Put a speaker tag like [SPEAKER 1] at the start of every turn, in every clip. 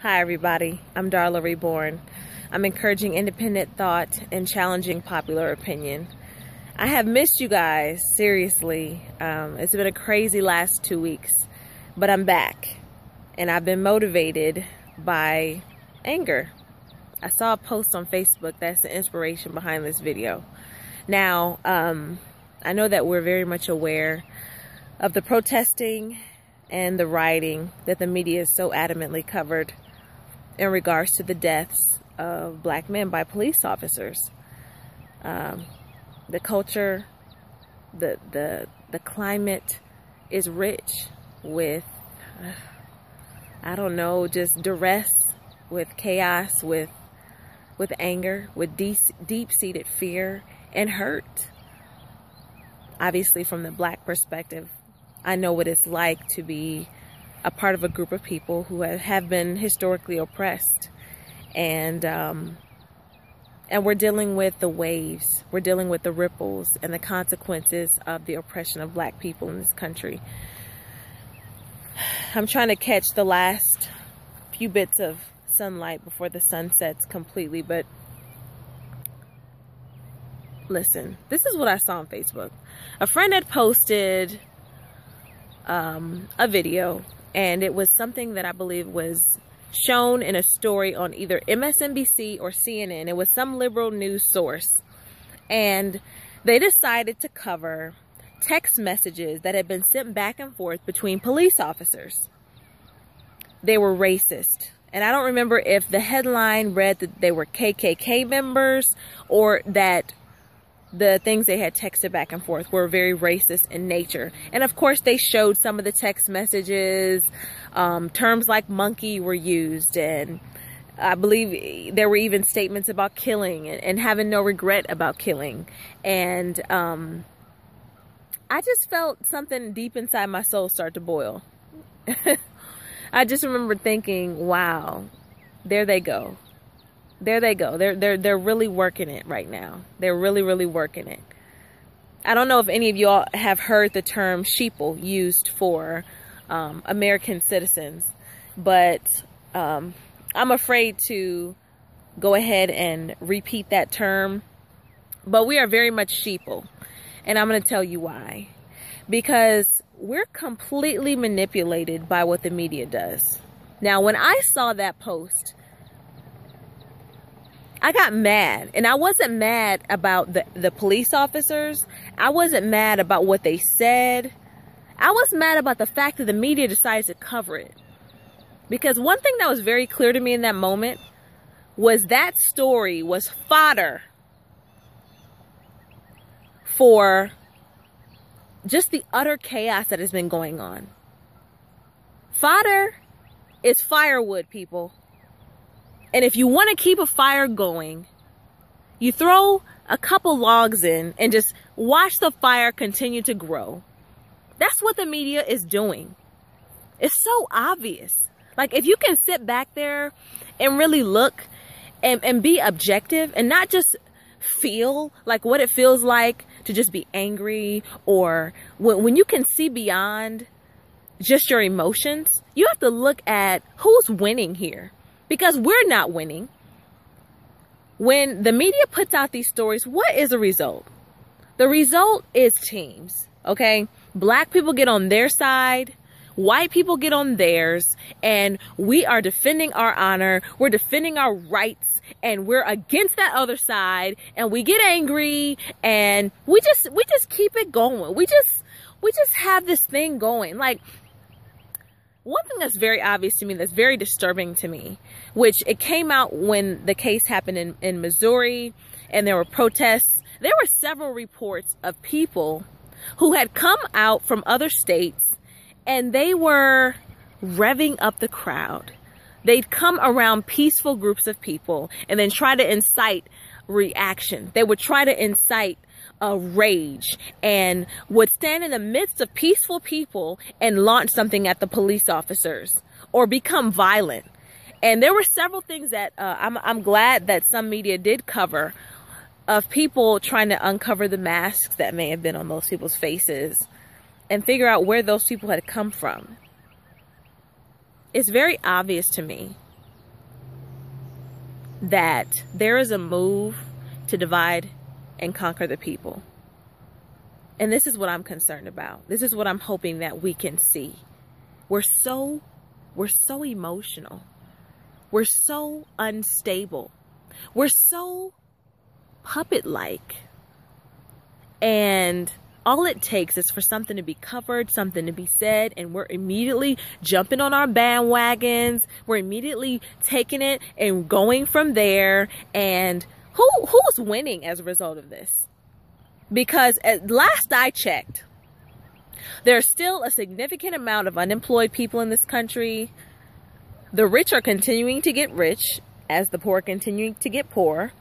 [SPEAKER 1] Hi everybody, I'm Darla Reborn. I'm encouraging independent thought and challenging popular opinion. I have missed you guys, seriously. It's been a crazy last 2 weeks, but I'm back and I've been motivated by anger. I saw a post on Facebook that's the inspiration behind this video. Now, I know that we're very much aware of the protesting and the rioting that the media is so adamantly covered in regards to the deaths of black men by police officers. The culture, the climate is rich with, I don't know, just duress, with chaos, with anger, with deep-seated fear and hurt. Obviously, from the black perspective, I know what it's like to be a part of a group of people who have been historically oppressed, and we're dealing with the waves, we're dealing with the ripples and the consequences of the oppression of black people in this country. I'm trying to catch the last few bits of sunlight before the sun sets completely, but listen, this is what I saw on Facebook. A friend had posted a video, and it was something that I believe was shown in a story on either MSNBC or CNN. It was some liberal news source, and they decided to cover text messages that had been sent back and forth between police officers. They were racist, and I don't remember if the headline read that they were KKK members or that the things they had texted back and forth were very racist in nature. And of course, they showed some of the text messages. Terms like monkey were used, and I believe there were even statements about killing and having no regret about killing. And I just felt something deep inside my soul start to boil. I just remember thinking, wow, there they go. There they go. They're really working it right now. They're really working it. I don't know if any of y'all have heard the term sheeple used for American citizens, but I'm afraid to go ahead and repeat that term. But we are very much sheeple, and I'm going to tell you why. Because we're completely manipulated by what the media does. Now, when I saw that post, I got mad, and I wasn't mad about the police officers. I wasn't mad about what they said. I was mad about the fact that the media decided to cover it. Because one thing that was very clear to me in that moment was that story was fodder for just the utter chaos that has been going on. Fodder is firewood, people. And if you want to keep a fire going, you throw a couple logs in and just watch the fire continue to grow. That's what the media is doing. It's so obvious. Like, if you can sit back there and really look and be objective and not just feel like what it feels like to just be angry, or when you can see beyond just your emotions, you have to look at who's winning here. Because we're not winning. When the media puts out these stories, what is the result? The result is teams, okay? Black people get on their side, white people get on theirs, and we are defending our honor, we're defending our rights, and we're against that other side, and we get angry, and we just keep it going. We just have this thing going. Like, one thing that's very obvious to me, that's very disturbing to me, which it came out when the case happened in Missouri and there were protests. There were several reports of people who had come out from other states and they were revving up the crowd. They'd come around peaceful groups of people and then try to incite reaction. They would try to incite a rage and would stand in the midst of peaceful people and launch something at the police officers or become violent. And there were several things that I'm glad that some media did cover, of people trying to uncover the masks that may have been on those people's faces and figure out where those people had come from. It's very obvious to me that there is a move to divide and conquer the people. And this is what I'm concerned about. This is what I'm hoping that we can see. We're so emotional. We're so unstable. We're so puppet-like. And all it takes is for something to be covered, something to be said, and we're immediately jumping on our bandwagons. We're immediately taking it and going from there. And who's winning as a result of this? Because at last I checked, there's still a significant amount of unemployed people in this country. The rich are continuing to get rich as the poor are continuing to get poor.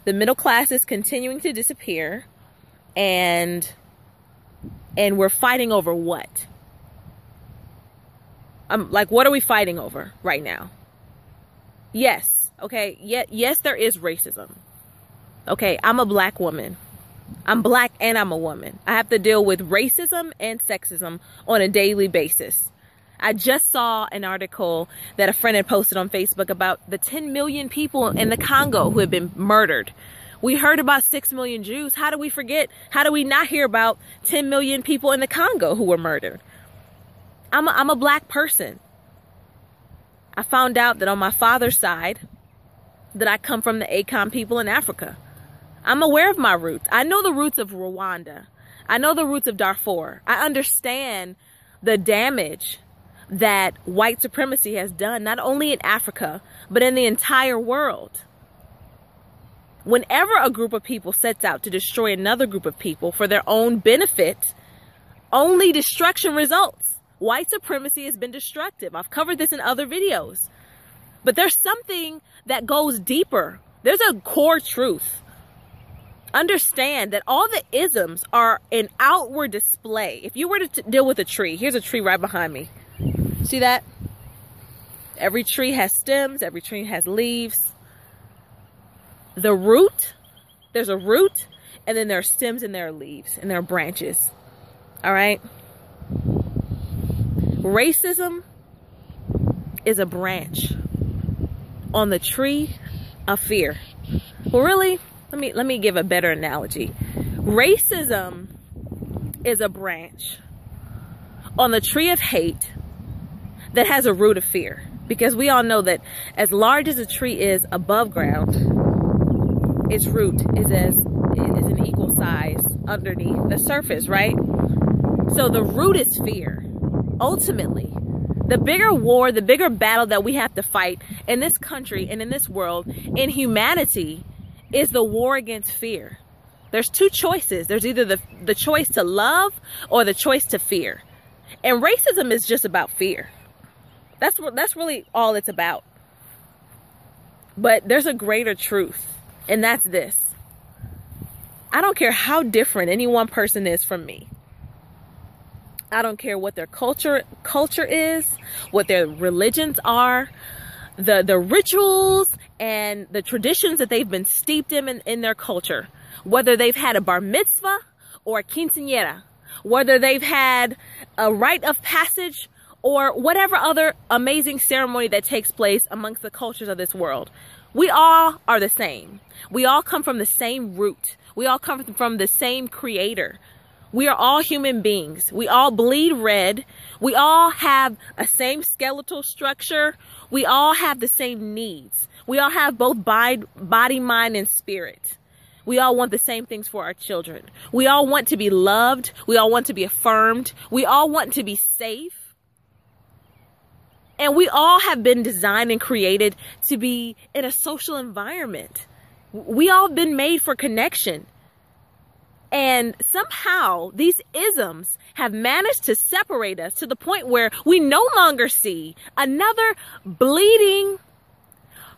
[SPEAKER 1] The middle class is continuing to disappear. And we're fighting over what? Like, what are we fighting over right now? Yes. Okay. Yes, there is racism. Okay. I'm a black woman. I'm black and I'm a woman. I have to deal with racism and sexism on a daily basis. I just saw an article that a friend had posted on Facebook about the 10 million people in the Congo who have been murdered. We heard about 6 million Jews. How do we forget? How do we not hear about 10 million people in the Congo who were murdered? I'm a black person. I found out that on my father's side that I come from the Akon people in Africa. I'm aware of my roots. I know the roots of Rwanda. I know the roots of Darfur. I understand the damage that white supremacy has done, not only in Africa, but in the entire world. Whenever a group of people sets out to destroy another group of people for their own benefit, only destruction results. White supremacy has been destructive. I've covered this in other videos. But there's something that goes deeper. There's a core truth. Understand that all the isms are an outward display. If you were to deal with a tree, here's a tree right behind me. See that? Every tree has stems. Every tree has leaves. The root, there's a root, and then there are stems and there are leaves and there are branches. All right? Racism is a branch on the tree of fear. Well, really, let me give a better analogy. Racism is a branch on the tree of hate that has a root of fear. Because we all know that as large as a tree is above ground, its root is an equal size underneath the surface, right? So the root is fear. Ultimately, the bigger war, the bigger battle that we have to fight in this country and in this world, in humanity, is the war against fear. There's two choices. There's either the choice to love or the choice to fear. And racism is just about fear. That's really all it's about. But there's a greater truth, and that's this. I don't care how different any one person is from me. I don't care what their culture is, what their religions are, the rituals and the traditions that they've been steeped in their culture. Whether they've had a bar mitzvah or a quinceañera, whether they've had a rite of passage or whatever other amazing ceremony that takes place amongst the cultures of this world. We all are the same. We all come from the same root. We all come from the same creator. We are all human beings. We all bleed red. We all have a same skeletal structure. We all have the same needs. We all have both body, mind, and spirit. We all want the same things for our children. We all want to be loved. We all want to be affirmed. We all want to be safe. And we all have been designed and created to be in a social environment. We all have been made for connection. And somehow these isms have managed to separate us to the point where we no longer see another bleeding,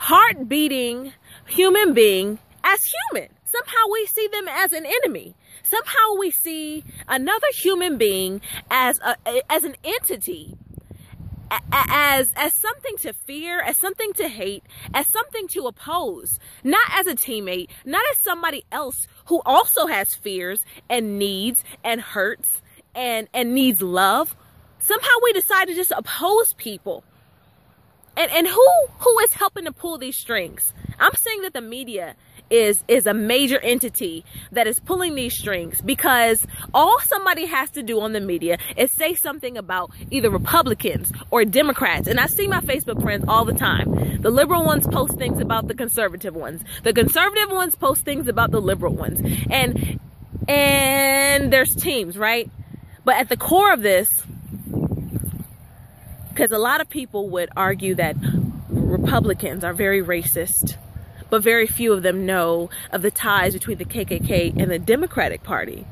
[SPEAKER 1] heart-beating human being as human. Somehow we see them as an enemy. Somehow we see another human being as an entity, as something to fear, as something to hate, as something to oppose, not as a teammate, not as somebody else who also has fears and needs and hurts and needs love. Somehow we decide to just oppose people. And who is helping to pull these strings? I'm saying that the media is a major entity that is pulling these strings, because all somebody has to do on the media is say something about either Republicans or Democrats. And I see my Facebook friends all the time. The liberal ones post things about the conservative ones. The conservative ones post things about the liberal ones. And there's teams, right? But at the core of this, because a lot of people would argue that Republicans are very racist, but very few of them know of the ties between the KKK and the Democratic Party.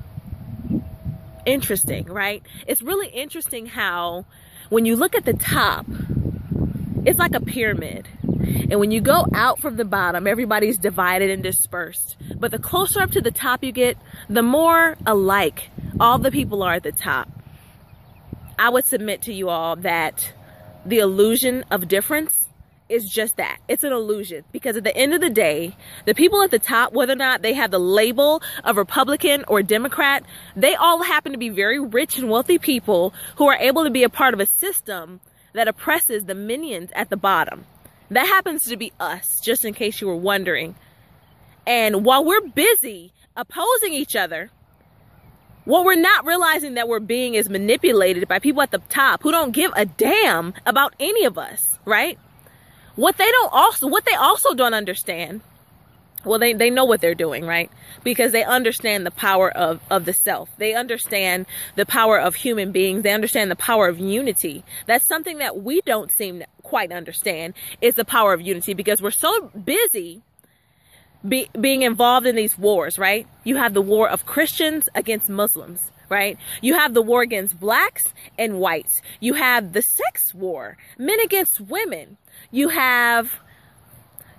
[SPEAKER 1] Interesting, right? It's really interesting how when you look at the top, it's like a pyramid. And when you go out from the bottom, everybody's divided and dispersed. But the closer up to the top you get, the more alike all the people are at the top. I would submit to you all that the illusion of difference is just that. It's an illusion, because at the end of the day, the people at the top, whether or not they have the label of Republican or Democrat, they all happen to be very rich and wealthy people who are able to be a part of a system that oppresses the minions at the bottom. That happens to be us, just in case you were wondering. And while we're busy opposing each other, what we're not realizing that we're being is manipulated by people at the top who don't give a damn about any of us, right? What they also don't understand, well, they know what they're doing, right? Because they understand the power of the self. They understand the power of human beings. They understand the power of unity. That's something that we don't seem to quite understand, is the power of unity, because we're so busy being involved in these wars, right? You have the war of Christians against Muslims, right? You have the war against blacks and whites. You have the sex war, men against women. You have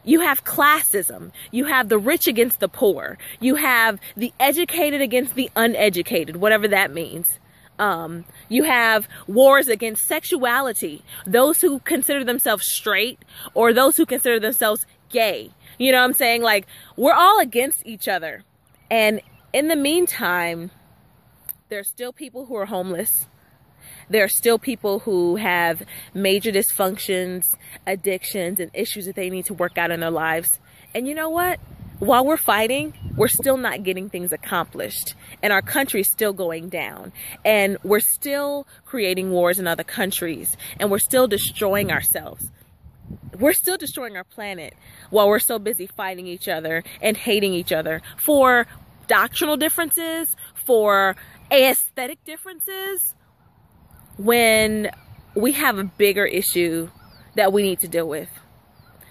[SPEAKER 1] classism. You have the rich against the poor. You have the educated against the uneducated, whatever that means. You have wars against sexuality, those who consider themselves straight or those who consider themselves gay. You know what I'm saying? Like, we're all against each other. And in the meantime, there are still people who are homeless. There are still people who have major dysfunctions, addictions, and issues that they need to work out in their lives. And you know what? While we're fighting, we're still not getting things accomplished. And our country's still going down. And we're still creating wars in other countries. And we're still destroying ourselves. We're still destroying our planet while we're so busy fighting each other and hating each other for doctrinal differences, for aesthetic differences, when we have a bigger issue that we need to deal with.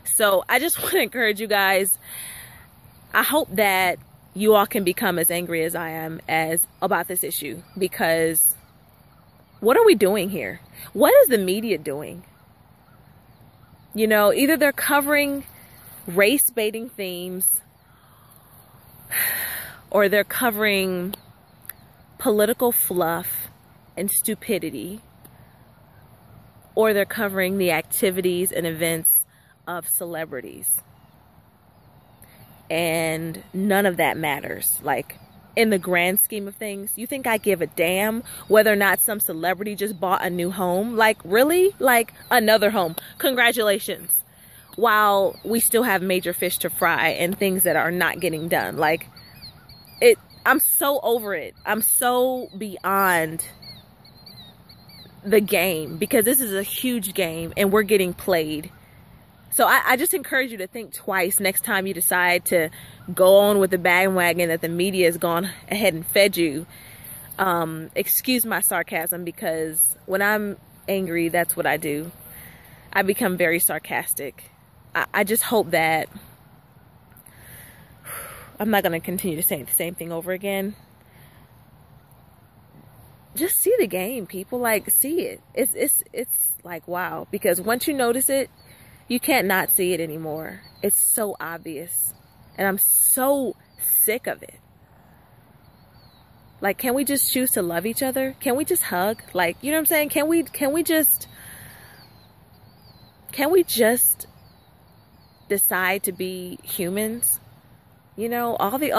[SPEAKER 1] So I just want to encourage you guys. I hope that you all can become as angry as I am about this issue, because what are we doing here? What is the media doing? You know, either they're covering race-baiting themes, or they're covering political fluff and stupidity, or they're covering the activities and events of celebrities. And none of that matters. Like, in the grand scheme of things, you think I give a damn whether or not some celebrity just bought a new home? Like, really? Like, another home. Congratulations. While we still have major fish to fry and things that are not getting done. Like, I'm so over it. I'm so beyond the game, because this is a huge game and we're getting played. So I just encourage you to think twice next time you decide to go on with the bandwagon that the media has gone ahead and fed you. Excuse my sarcasm, because when I'm angry, that's what I do. I become very sarcastic. I just hope that I'm not going to continue to say the same thing over again. Just see the game, people. Like, see it. It's like, wow. Because once you notice it, you can't not see it anymore. It's so obvious. And I'm so sick of it. Like, can we just choose to love each other? Can we just hug? Like, you know what I'm saying? Can we just decide to be humans? You know, all the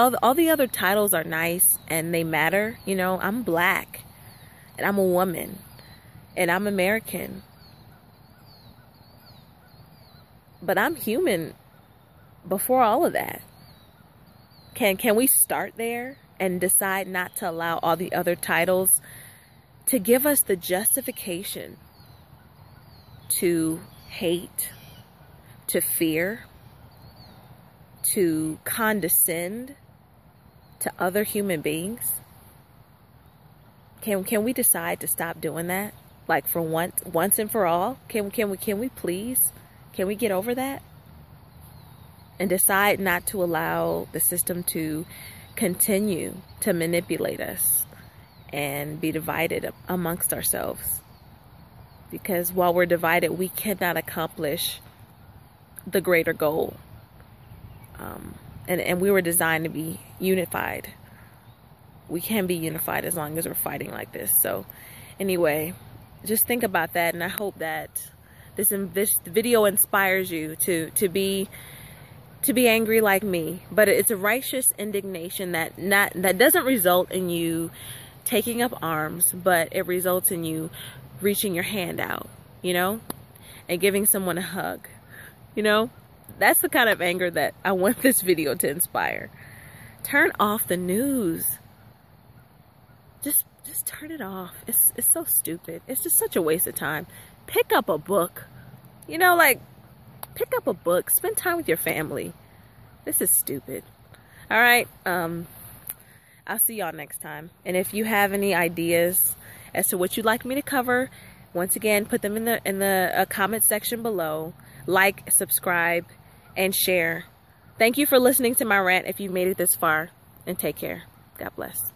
[SPEAKER 1] other titles are nice and they matter. You know, I'm black and I'm a woman and I'm American. But I'm human before all of that. Can we start there and decide not to allow all the other titles to give us the justification to hate, to fear, to condescend to other human beings? Can we decide to stop doing that? Like for once and for all? Can we please? Can we get over that? And decide not to allow the system to continue to manipulate us and be divided amongst ourselves. Because while we're divided, we cannot accomplish the greater goal. And we were designed to be unified. We can be unified as long as we're fighting like this. So anyway, just think about that. And I hope that this video inspires you to be angry like me. But it's a righteous indignation that doesn't result in you taking up arms, but it results in you reaching your hand out, you know, and giving someone a hug, you know. That's the kind of anger that I want this video to inspire. Turn off the news. Just turn it off. It's so stupid. It's just such a waste of time. Pick up a book. You know, like, pick up a book. Spend time with your family. This is stupid. All right. I'll see y'all next time. And if you have any ideas as to what you'd like me to cover, once again, put them in the comment section below. Like, subscribe, and share. Thank you for listening to my rant if you've made it this far. And take care. God bless.